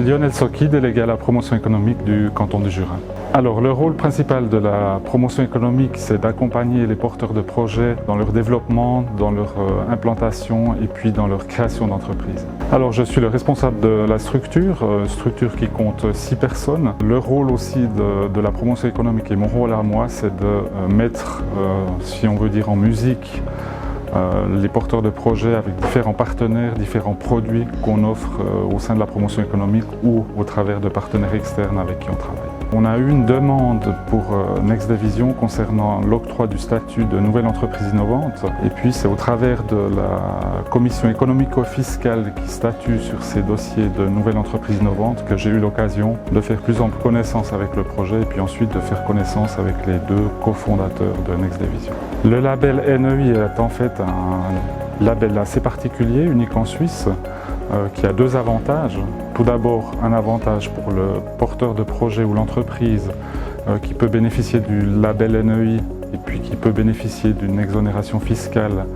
Lionel Soki, délégué à la promotion économique du canton du Jura. Alors, le rôle principal de la promotion économique, c'est d'accompagner les porteurs de projets dans leur développement, dans leur implantation et puis dans leur création d'entreprise. Alors, je suis le responsable de la structure qui compte 6 personnes. Le rôle aussi de la promotion économique et mon rôle à moi, c'est de mettre, si on veut dire en musique, les porteurs de projets avec différents partenaires, différents produits qu'on offre au sein de la promotion économique ou au travers de partenaires externes avec qui on travaille. On a eu une demande pour Next Division concernant l'octroi du statut de nouvelle entreprise innovante et puis c'est au travers de la commission économico-fiscale qui statue sur ces dossiers de nouvelle entreprise innovante que j'ai eu l'occasion de faire plus ample connaissance avec le projet et puis ensuite de faire connaissance avec les 2 cofondateurs de Next Division. Le label NEI est en fait un label assez particulier, unique en Suisse, qui a 2 avantages. Tout d'abord, un avantage pour le porteur de projet ou l'entreprise qui peut bénéficier du label NEI et puis qui peut bénéficier d'une exonération fiscale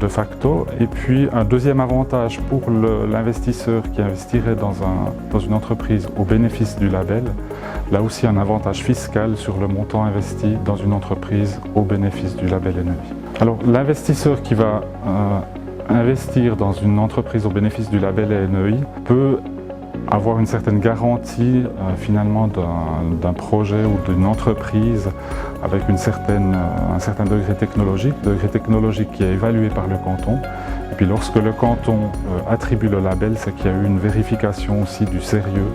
de facto. Et puis un deuxième avantage pour l'investisseur qui investirait dans une entreprise au bénéfice du label, là aussi un avantage fiscal sur le montant investi dans une entreprise au bénéfice du label NEI. Alors l'investisseur qui va investir dans une entreprise au bénéfice du label NEI peut avoir une certaine garantie finalement d'un projet ou d'une entreprise avec un certain degré technologique qui est évalué par le canton. Et puis lorsque le canton attribue le label, c'est qu'il y a eu une vérification aussi du sérieux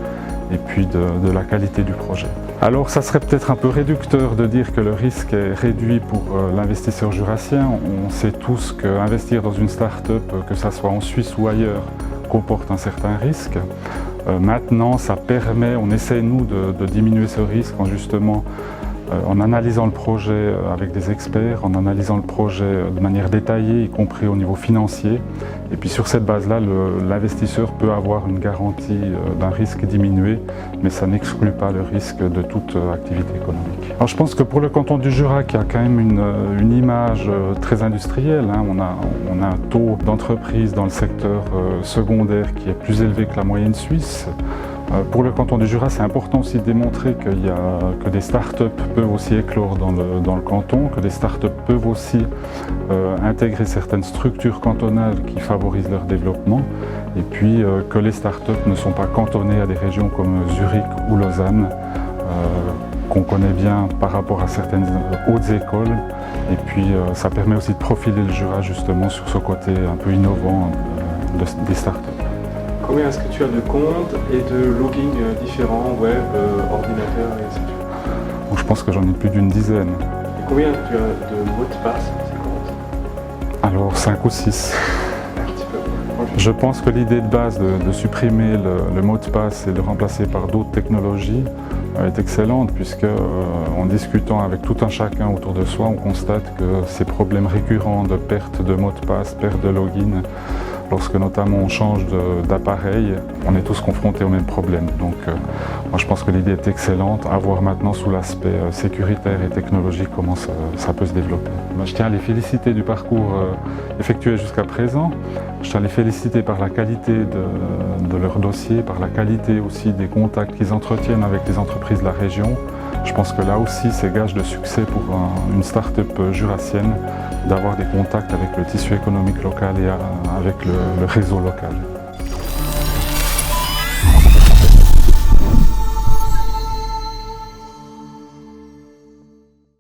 et puis de la qualité du projet. Alors ça serait peut-être un peu réducteur de dire que le risque est réduit pour l'investisseur jurassien. On sait tous qu'investir dans une start-up, que ce soit en Suisse ou ailleurs, comporte un certain risque. Maintenant, ça permet, on essaie nous de diminuer ce risque en analysant le projet avec des experts, en analysant le projet de manière détaillée, y compris au niveau financier. Et puis sur cette base-là, l'investisseur peut avoir une garantie d'un risque diminué, mais ça n'exclut pas le risque de toute activité économique. Alors je pense que pour le canton du Jura, qui a quand même une image très industrielle, hein, on a un taux d'entreprise dans le secteur secondaire qui est plus élevé que la moyenne suisse. Pour le canton du Jura, c'est important aussi de démontrer que des start-up peuvent aussi éclore dans le canton, que des start-up peuvent aussi intégrer certaines structures cantonales qui favorisent leur développement, et puis que les start-up ne sont pas cantonnées à des régions comme Zurich ou Lausanne, qu'on connaît bien par rapport à certaines hautes écoles, et puis ça permet aussi de profiler le Jura justement sur ce côté un peu innovant des start-up. Combien est-ce que tu as de comptes et de logging différents, web, ordinateur, etc. Je pense que j'en ai plus d'une dizaine. Et combien tu as de mots de passe pour ces comptes? Alors 5 ou 6. Un petit peu. Je pense que l'idée de base de supprimer le mot de passe et de le remplacer par d'autres technologies est excellente, puisque en discutant avec tout un chacun autour de soi, on constate que ces problèmes récurrents de perte de mot de passe, perte de login, lorsque notamment on change d'appareil, on est tous confrontés au même problème. Donc moi je pense que l'idée est excellente, à voir maintenant sous l'aspect sécuritaire et technologique comment ça peut se développer. Je tiens à les féliciter du parcours effectué jusqu'à présent. Je tiens à les féliciter par la qualité de leur dossier, par la qualité aussi des contacts qu'ils entretiennent avec les entreprises de la région. Je pense que là aussi c'est gage de succès pour une start-up jurassienne d'avoir des contacts avec le tissu économique local et avec le réseau local.